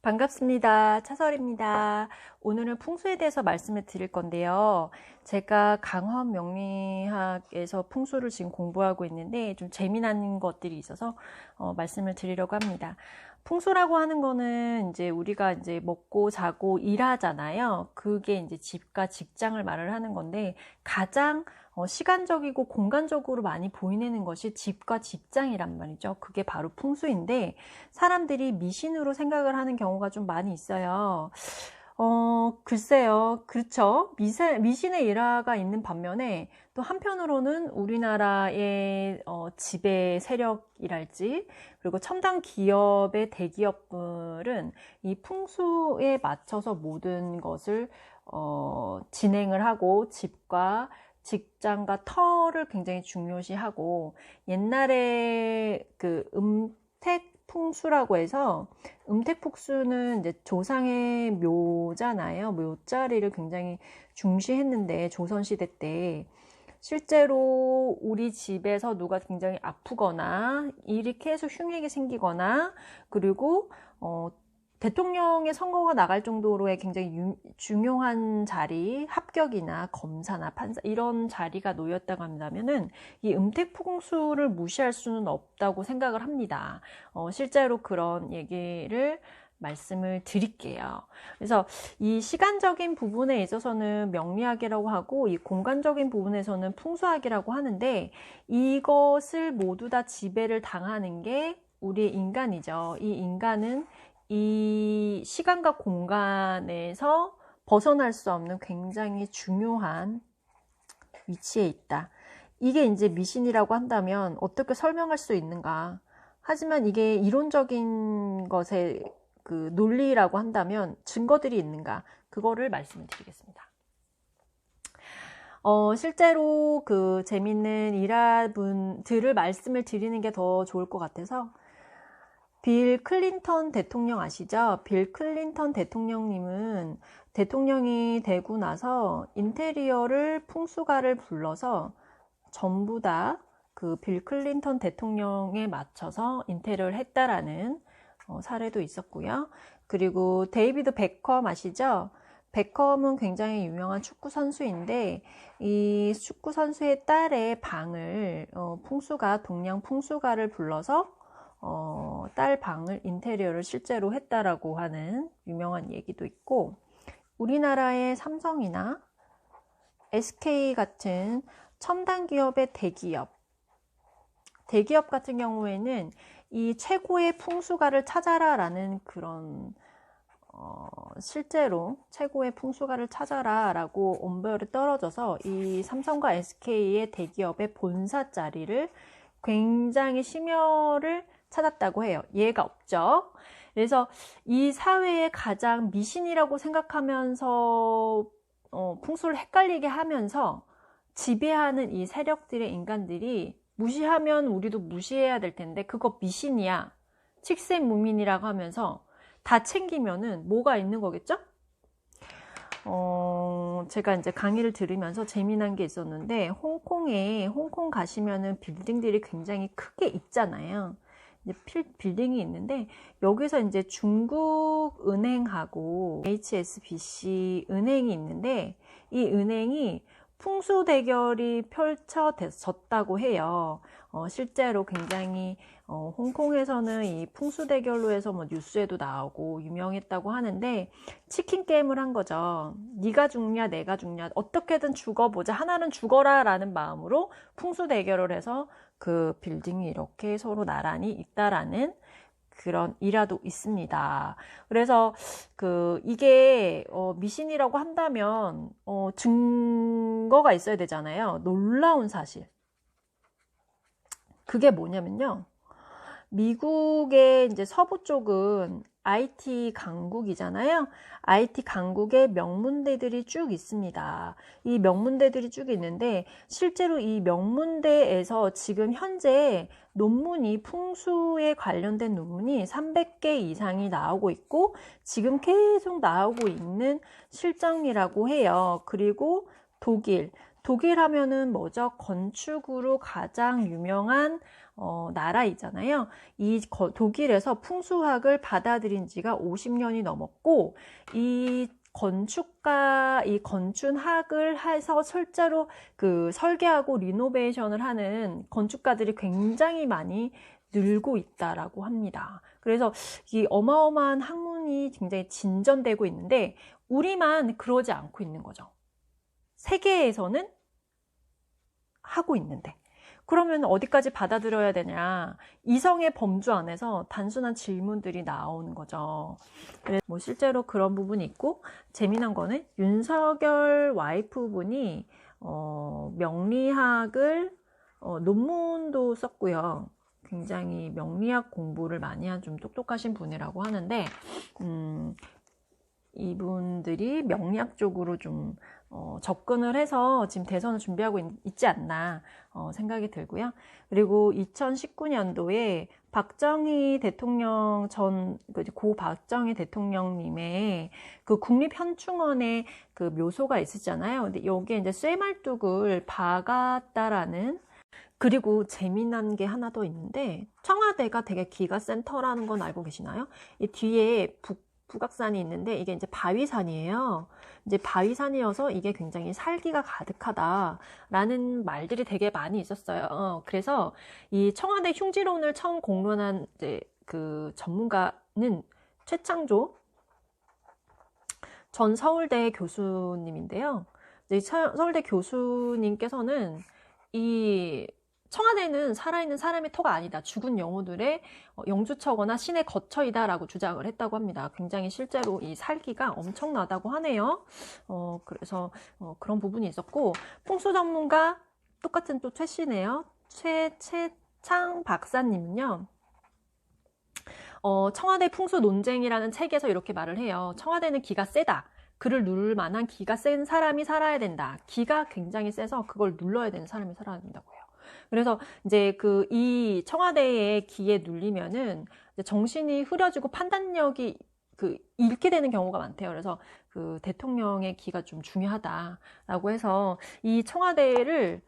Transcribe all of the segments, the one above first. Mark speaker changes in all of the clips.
Speaker 1: 반갑습니다. 차설입니다. 오늘은 풍수에 대해서 말씀을 드릴 건데요. 제가 강원 명리학에서 풍수를 지금 공부하고 있는데 좀 재미난 것들이 있어서 말씀을 드리려고 합니다. 풍수라고 하는 거는 이제 우리가 이제 먹고 자고 일하잖아요. 그게 이제 집과 직장을 말을 하는 건데 가장 시간적이고 공간적으로 많이 보이는 것이 집과 직장이란 말이죠. 그게 바로 풍수인데 사람들이 미신으로 생각을 하는 경우가 좀 많이 있어요. 글쎄요. 그렇죠. 미신의 일화가 있는 반면에 또 한편으로는 우리나라의 지배 세력이랄지 그리고 첨단 기업의 대기업들은 이 풍수에 맞춰서 모든 것을 진행을 하고 집과 직장과 터를 굉장히 중요시하고 옛날에 그 음택풍수라고 해서 음택풍수는 이제 조상의 묘잖아요. 묘자리를 굉장히 중시했는데 조선시대 때 실제로 우리 집에서 누가 굉장히 아프거나 이렇게 해서 흉핵이 생기거나 그리고 대통령의 선거가 나갈 정도로의 굉장히 중요한 자리, 합격이나 검사나 판사 이런 자리가 놓였다고 한다면은 이 음택풍수를 무시할 수는 없다고 생각을 합니다. 실제로 그런 얘기를 말씀을 드릴게요. 그래서 이 시간적인 부분에 있어서는 명리학이라고 하고 이 공간적인 부분에서는 풍수학이라고 하는데 이것을 모두 다 지배를 당하는 게 우리 인간이죠. 이 인간은 이 시간과 공간에서 벗어날 수 없는 굉장히 중요한 위치에 있다. 이게 이제 미신이라고 한다면 어떻게 설명할 수 있는가? 하지만 이게 이론적인 것의 그 논리라고 한다면 증거들이 있는가? 그거를 말씀을 드리겠습니다. 실제로 그 재밌는 일화분들을 말씀을 드리는 게 더 좋을 것 같아서 빌 클린턴 대통령 아시죠? 빌 클린턴 대통령님은 대통령이 되고 나서 인테리어를 풍수가를 불러서 전부 다 그 빌 클린턴 대통령에 맞춰서 인테리어를 했다라는 사례도 있었고요. 그리고 데이비드 베컴 아시죠? 베컴은 굉장히 유명한 축구 선수인데 이 축구 선수의 딸의 방을 동양 풍수가를 불러서 딸 방을 인테리어를 실제로 했다라고 하는 유명한 얘기도 있고 우리나라의 삼성이나 SK 같은 첨단 기업의 대기업 같은 경우에는 이 최고의 풍수가를 찾아라 라는 그런 실제로 최고의 풍수가를 찾아라 라고 온보열이 떨어져서 이 삼성과 SK의 대기업의 본사 자리를 굉장히 심혈을 찾았다고 해요. 예가 없죠. 그래서 이 사회의 가장 미신이라고 생각하면서 풍수를 헷갈리게 하면서 지배하는 이 세력들의 인간들이 무시하면 우리도 무시해야 될 텐데 그거 미신이야. 칙세무민이라고 하면서 다 챙기면은 뭐가 있는 거겠죠? 제가 이제 강의를 들으면서 재미난 게 있었는데 홍콩 가시면은 빌딩들이 굉장히 크게 있잖아요. 이제 빌딩이 있는데 여기서 이제 중국 은행하고 HSBC 은행이 있는데 이 은행이 풍수 대결이 펼쳐졌다고 해요. 실제로 굉장히 홍콩에서는 이 풍수 대결로 해서 뭐 뉴스에도 나오고 유명했다고 하는데 치킨 게임을 한 거죠. 네가 죽냐 내가 죽냐 어떻게든 죽어보자 하나는 죽어라 라는 마음으로 풍수 대결을 해서 그 빌딩이 이렇게 서로 나란히 있다라는 그런 일화도 있습니다. 그래서 이게 미신이라고 한다면 증거가 있어야 되잖아요. 놀라운 사실. 그게 뭐냐면요. 미국의 이제 서부 쪽은 IT 강국이잖아요. IT 강국에 명문대들이 쭉 있습니다. 이 명문대들이 쭉 있는데 실제로 이 명문대에서 지금 현재 논문이 풍수에 관련된 논문이 300개 이상이 나오고 있고 지금 계속 나오고 있는 실정이라고 해요. 그리고 독일 하면은 뭐죠? 건축으로 가장 유명한 나라이잖아요. 독일에서 풍수학을 받아들인 지가 50년이 넘었고, 이 건축학을 해서 실제로 그 설계하고 리노베이션을 하는 건축가들이 굉장히 많이 늘고 있다라고 합니다. 그래서 이 어마어마한 학문이 굉장히 진전되고 있는데, 우리만 그러지 않고 있는 거죠. 세계에서는 하고 있는데. 그러면 어디까지 받아들여야 되냐? 이성의 범주 안에서 단순한 질문들이 나오는 거죠. 그래서 뭐 실제로 그런 부분이 있고, 재미난 거는 윤석열 와이프분이 명리학을 논문도 썼고요. 굉장히 명리학 공부를 많이 한 좀 똑똑하신 분이라고 하는데, 이분들이 명리학 쪽으로 좀 접근을 해서 지금 대선을 준비하고 있지 않나 생각이 들고요. 그리고 2019년도에 박정희 대통령 고 박정희 대통령님의 그 국립현충원의 그 묘소가 있으잖아요. 근데 여기에 이제 쇠말뚝을 박았다라는. 그리고 재미난 게 하나 더 있는데, 청와대가 되게 기가 센터라는 건 알고 계시나요? 이 뒤에 북악산이 있는데 이게 이제 바위산이에요. 이제 바위산이어서 이게 굉장히 살기가 가득하다라는 말들이 되게 많이 있었어요. 그래서 이 청와대 흉지론을 처음 공론한 이제 그 전문가는 최창조 전 서울대 교수님인데요. 이제 서울대 교수님께서는 이 청와대는 살아있는 사람의 터가 아니다. 죽은 영혼들의 영주처거나 신의 거처이다라고 주장을 했다고 합니다. 굉장히 실제로 이 살기가 엄청나다고 하네요. 그래서 그런 부분이 있었고, 풍수 전문가 똑같은 또 최씨네요. 최창 박사님은요. 청와대 풍수 논쟁이라는 책에서 이렇게 말을 해요. 청와대는 기가 세다. 그를 누를 만한 기가 센 사람이 살아야 된다. 기가 굉장히 세서 그걸 눌러야 되는 사람이 살아야 된다고 해요. 그래서 이제 이 청와대의 기에 눌리면은 정신이 흐려지고 판단력이 잃게 되는 경우가 많대요. 그래서 그 대통령의 기가 좀 중요하다라고 해서 이 청와대를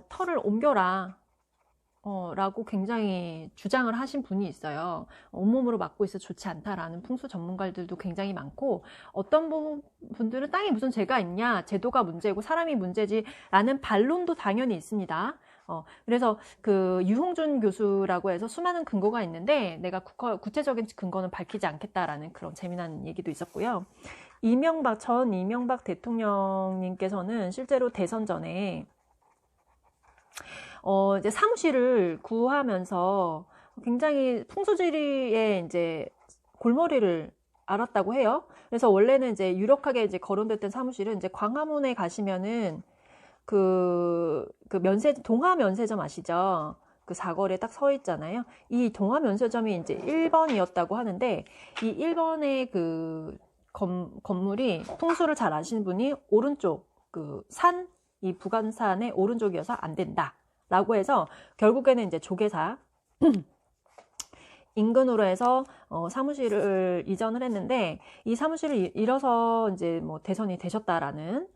Speaker 1: 털을 옮겨라. 라고 굉장히 주장을 하신 분이 있어요. 온몸으로 맞고 있어 좋지 않다라는 풍수 전문가들도 굉장히 많고, 어떤 분들은 땅에 무슨 죄가 있냐, 제도가 문제고 사람이 문제지라는 반론도 당연히 있습니다. 그래서 그 유홍준 교수라고 해서 수많은 근거가 있는데 내가 구체적인 근거는 밝히지 않겠다라는 그런 재미난 얘기도 있었고요. 전 이명박 대통령님께서는 실제로 대선 전에 이제 사무실을 구하면서 굉장히 풍수지리에 이제 골머리를 앓았다고 해요. 그래서 원래는 이제 유력하게 이제 거론됐던 사무실은 이제 광화문에 가시면은 동화 면세점 아시죠? 그 사거리에 딱 서 있잖아요. 이 동화 면세점이 이제 1번이었다고 하는데, 이 1번의 그 건물이 풍수를 잘 아시는 분이 오른쪽 이 북한산의 오른쪽이어서 안 된다. 라고 해서 결국에는 이제 조계사 인근으로 해서 사무실을 이전을 했는데, 이 사무실을 잃어서 이제 뭐 대선이 되셨다라는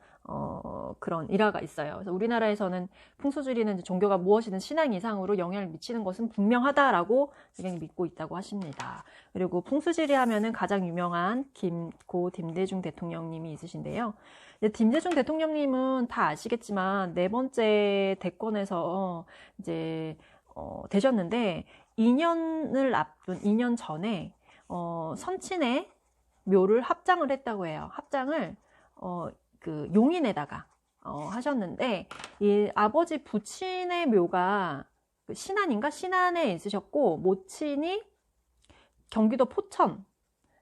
Speaker 1: 그런 일화가 있어요. 그래서 우리나라에서는 풍수지리는 이제 종교가 무엇이든 신앙 이상으로 영향을 미치는 것은 분명하다라고 굉장히 믿고 있다고 하십니다. 그리고 풍수지리 하면은 가장 유명한 고 김대중 대통령님이 있으신데요. 김대중 대통령님은 다 아시겠지만 4번째 대권에서 이제 되셨는데, 2년을 앞둔 2년 전에 선친의 묘를 합장을 했다고 해요. 합장을 그 용인에다가 하셨는데, 이 아버지 부친의 묘가 신안에 있으셨고, 모친이 경기도 포천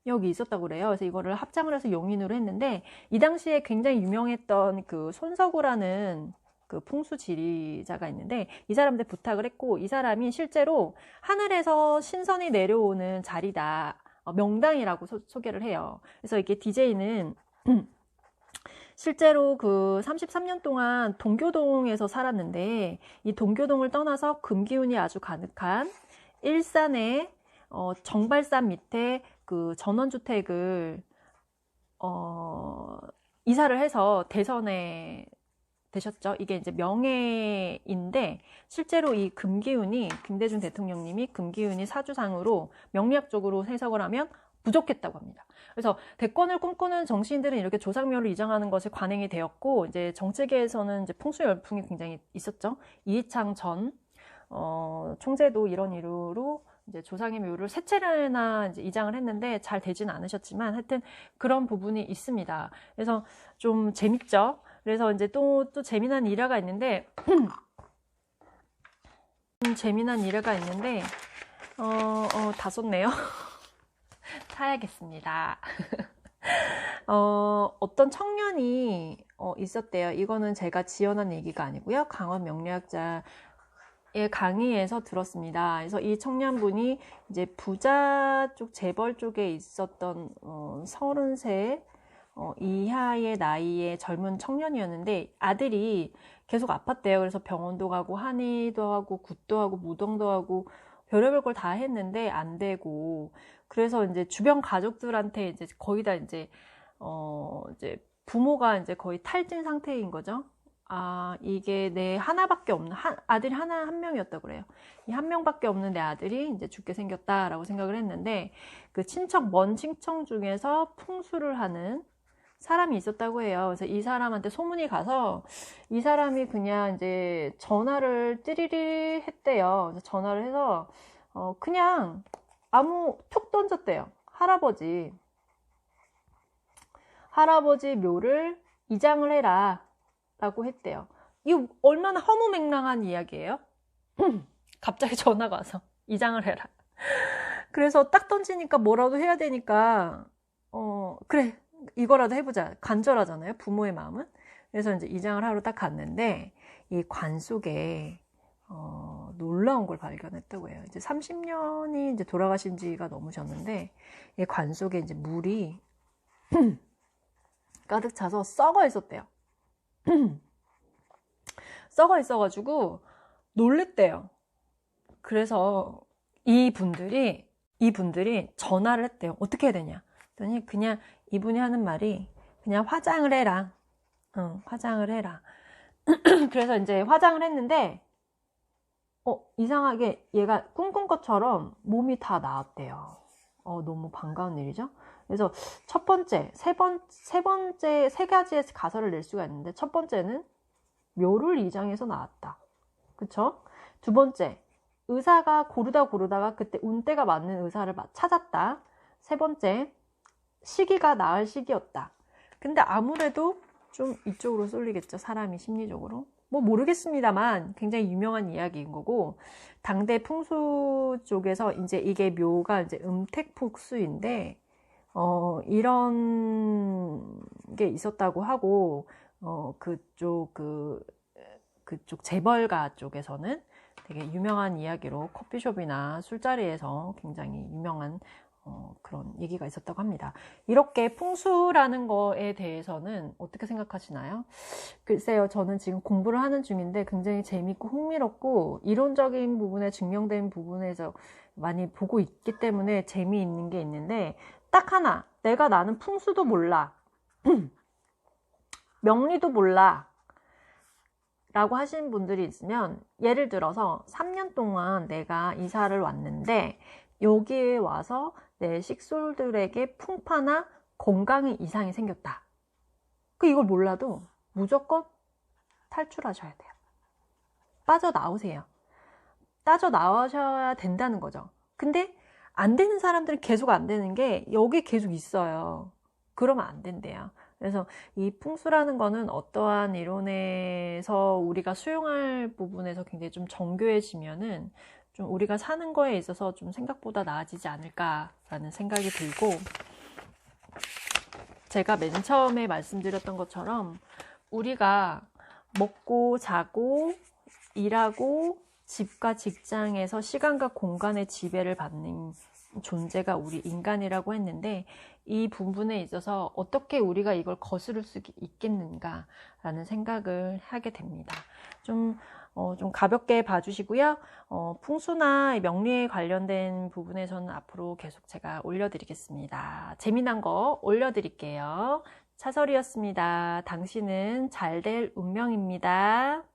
Speaker 1: 여기 있었다고 그래요. 그래서 이거를 합장을 해서 용인으로 했는데, 이 당시에 굉장히 유명했던 그 손석우라는 그 풍수지리자가 있는데, 이 사람한테 부탁을 했고, 이 사람이 실제로 하늘에서 신선이 내려오는 자리다, 명당이라고 소개를 해요. 그래서 이게 DJ는 실제로 그 33년 동안 동교동에서 살았는데, 이 동교동을 떠나서 금기운이 아주 가득한 일산의 정발산 밑에 그 전원주택을 이사를 해서 대선에 되셨죠? 이게 이제 명예인데 실제로 이 금기운이 김대중 대통령님이 금기운이 사주상으로 명리학적으로 해석을 하면 부족했다고 합니다. 그래서 대권을 꿈꾸는 정치인들은 이렇게 조상묘를 이장하는 것에 관행이 되었고 이제 정치계에서는 이제 풍수 열풍이 굉장히 있었죠. 이해창 전 총재도 이런 이유로 이제 조상의 묘를 세 차례나 이제 이장을 했는데 잘 되지는 않으셨지만 하여튼 그런 부분이 있습니다. 그래서 좀 재밌죠. 그래서 이제 또 재미난 일화가 있는데 재미난 일화가 있는데 다 썼네요. 사야겠습니다. 어떤 청년이 있었대요. 이거는 제가 지어낸 얘기가 아니고요. 강원 명리학자의 강의에서 들었습니다. 그래서 이 청년분이 이제 부자 쪽 재벌 쪽에 있었던 30세 이하의 나이의 젊은 청년이었는데 아들이 계속 아팠대요. 그래서 병원도 가고 한의도 하고 굿도 하고 무덤도 하고 별의별 걸 다 했는데 안 되고 그래서 이제 주변 가족들한테 이제 거의 다 이제 부모가 이제 거의 탈진 상태인 거죠. 아, 이게 내 하나밖에 없는 아들이 한 명이었다고 그래요. 이 한 명밖에 없는 내 아들이 이제 죽게 생겼다라고 생각을 했는데 그 먼 친척 중에서 풍수를 하는 사람이 있었다고 해요. 그래서 이 사람한테 소문이 가서 이 사람이 그냥 이제 전화를 띠리리 했대요. 그래서 전화를 해서 그냥 툭 던졌대요. 할아버지 묘를 이장을 해라 라고 했대요. 이거 얼마나 허무맹랑한 이야기예요? 갑자기 전화가 와서 이장을 해라. 그래서 딱 던지니까 뭐라도 해야 되니까 그래 이거라도 해보자. 간절하잖아요. 부모의 마음은. 그래서 이제 이장을 하러 딱 갔는데 이 관 속에 놀라운 걸 발견했다고 해요. 이제 30년이 이제 돌아가신 지가 넘으셨는데 이 관 속에 이제 물이 가득 차서 썩어 있었대요. 썩어 있어가지고 놀랬대요. 그래서 이분들이 전화를 했대요. 어떻게 해야 되냐? 그랬더니 그냥 이분이 하는 말이 그냥 화장을 해라. 화장을 해라. 그래서 이제 화장을 했는데 이상하게 얘가 꿈꾼 것처럼 몸이 다 나았대요. 너무 반가운 일이죠. 그래서 첫 번째, 세 가지의 가설을 낼 수가 있는데 첫 번째는 묘를 이장해서 나왔다. 그쵸? 두 번째, 의사가 고르다가 그때 운때가 맞는 의사를 찾았다. 세 번째, 시기가 나을 시기였다. 근데 아무래도 좀 이쪽으로 쏠리겠죠. 사람이 심리적으로. 뭐 모르겠습니다만 굉장히 유명한 이야기인 거고 당대 풍수 쪽에서 이제 이게 묘가 이제 음택폭수인데 이런 게 있었다고 하고 그쪽 재벌가 쪽에서는 되게 유명한 이야기로 커피숍이나 술자리에서 굉장히 유명한 그런 얘기가 있었다고 합니다. 이렇게 풍수라는 거에 대해서는 어떻게 생각하시나요? 글쎄요, 저는 지금 공부를 하는 중인데 굉장히 재밌고 흥미롭고 이론적인 부분에 증명된 부분에서 많이 보고 있기 때문에 재미있는 게 있는데 딱 하나, 나는 풍수도 몰라 명리도 몰라 라고 하시는 분들이 있으면 예를 들어서 3년 동안 내가 이사를 왔는데 여기에 와서 내 식솔들에게 풍파나 건강에 이상이 생겼다. 이걸 몰라도 무조건 탈출하셔야 돼요. 빠져나오세요. 빠져나오셔야 된다는 거죠. 근데 안 되는 사람들은 계속 안 되는 게 여기 계속 있어요. 그러면 안 된대요. 그래서 이 풍수라는 거는 어떠한 이론에서 우리가 수용할 부분에서 굉장히 좀 정교해지면은 좀 우리가 사는 거에 있어서 좀 생각보다 나아지지 않을까라는 생각이 들고 제가 맨 처음에 말씀드렸던 것처럼 우리가 먹고 자고 일하고 집과 직장에서 시간과 공간의 지배를 받는 존재가 우리 인간이라고 했는데 이 부분에 있어서 어떻게 우리가 이걸 거스를 수 있겠는가라는 생각을 하게 됩니다. 좀 가볍게 봐주시고요. 풍수나 명리에 관련된 부분에서는 앞으로 계속 제가 올려드리겠습니다. 재미난 거 올려드릴게요. 차설이었습니다. 당신은 잘 될 운명입니다.